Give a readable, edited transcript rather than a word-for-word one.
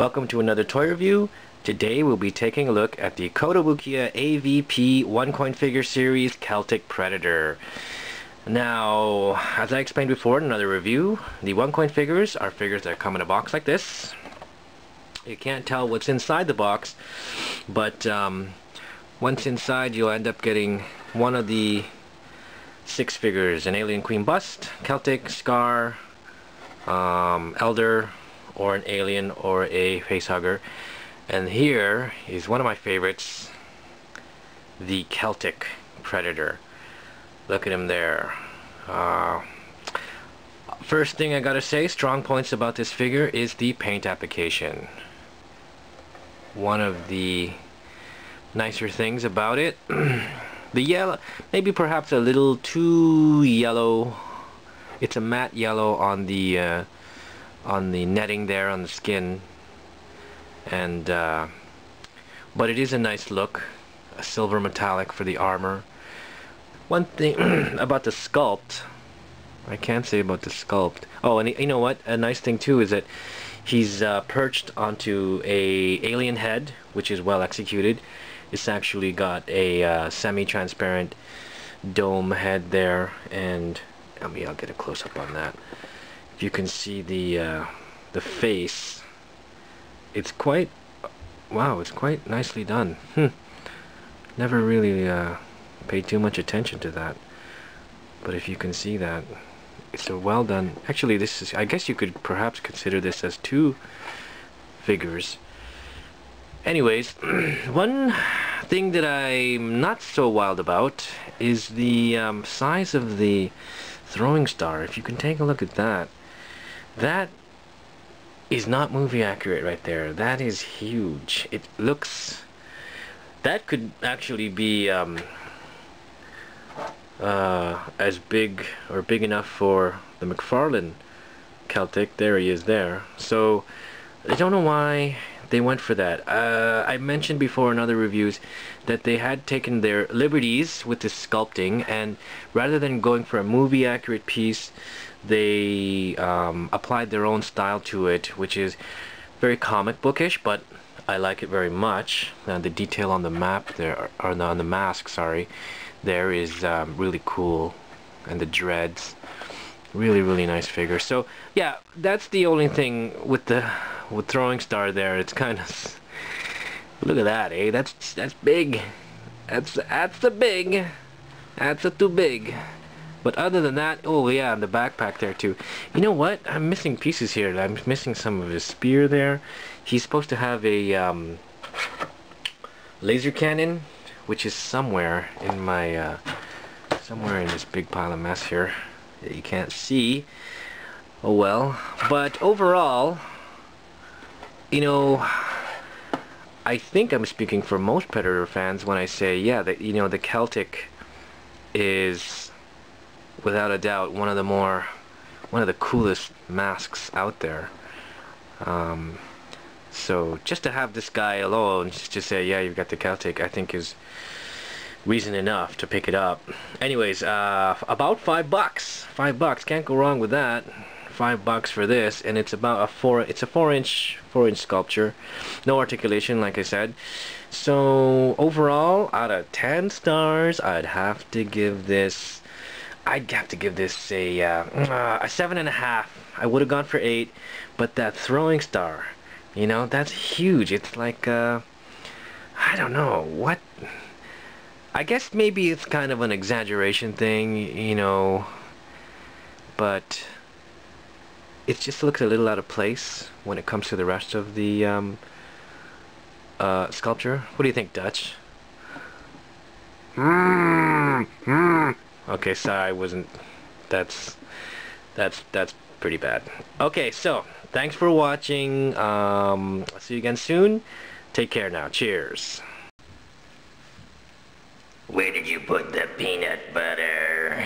Welcome to another toy review. Today we'll be taking a look at the Kotobukiya AVP one-coin figure series Celtic Predator. Now, as I explained before in another review, the one-coin figures are figures that come in a box like this. You can't tell what's inside the box, but once inside you'll end up getting one of the 6 figures: an Alien Queen bust, Celtic, Scar, Elder, or an alien, or a facehugger. And here is one of my favorites, the Celtic Predator. Look at him there. First thing I gotta say, strong points about this figure is the paint application. One of the nicer things about it. The yellow, maybe perhaps a little too yellow. It's a matte yellow on the netting there on the skin, and but it is a nice look, a silver metallic for the armor. One thing about the sculpt, I can't say about the sculpt. Oh, and you know what? A nice thing too is that he's perched onto a alien head, which is well executed. It's actually got a semi-transparent dome head there, and I'll get a close-up on that. If you can see the face, it's quite, wow, it's quite nicely done. Never really paid too much attention to that, but if you can see that, it's a well done. Actually, this is, I guess you could perhaps consider this as 2 figures. Anyways, one thing that I'm not so wild about is the size of the throwing star. If you can take a look at that, that is not movie accurate right there. That is huge. It looks, that could actually be as big or big enough for the McFarlane Celtic. There he is there. So I don't know why they went for that. I mentioned before in other reviews that they had taken their liberties with this sculpting, and rather than going for a movie accurate piece, they applied their own style to it, which is very comic bookish, but I like it very much. The detail on the map there, or on the mask, sorry, there is really cool, and the dreads, really nice figure. So yeah, that's the only thing with the throwing star there. It's kind of, look at that, eh? That's big. That's a big. That's a too big. But other than that, oh yeah, and the backpack there too. You know what? I'm missing pieces here. I'm missing some of his spear there. He's supposed to have a laser cannon, which is somewhere in my somewhere in this big pile of mess here that you can't see. Oh well. But overall, you know, I think I'm speaking for most Predator fans when I say, yeah, that, you know, the Celtic is without a doubt one of the coolest masks out there. So just to have this guy alone, just to say, yeah, you've got the Celtic, I think is reason enough to pick it up. Anyways, about $5. $5, can't go wrong with that. $5 for this, and it's about it's a 4-inch sculpture, no articulation, like I said. So overall, out of 10 stars, I'd have to give this a 7.5. I would have gone for 8, but that throwing star, you know, that's huge. It's like I don't know what, I guess maybe it's kind of an exaggeration thing, you know, but it just looks a little out of place when it comes to the rest of the sculpture. What do you think, Dutch? Okay, sorry, I wasn't. That's pretty bad. Okay, so thanks for watching. I'll see you again soon. Take care now. Cheers. Where did you put the peanut butter?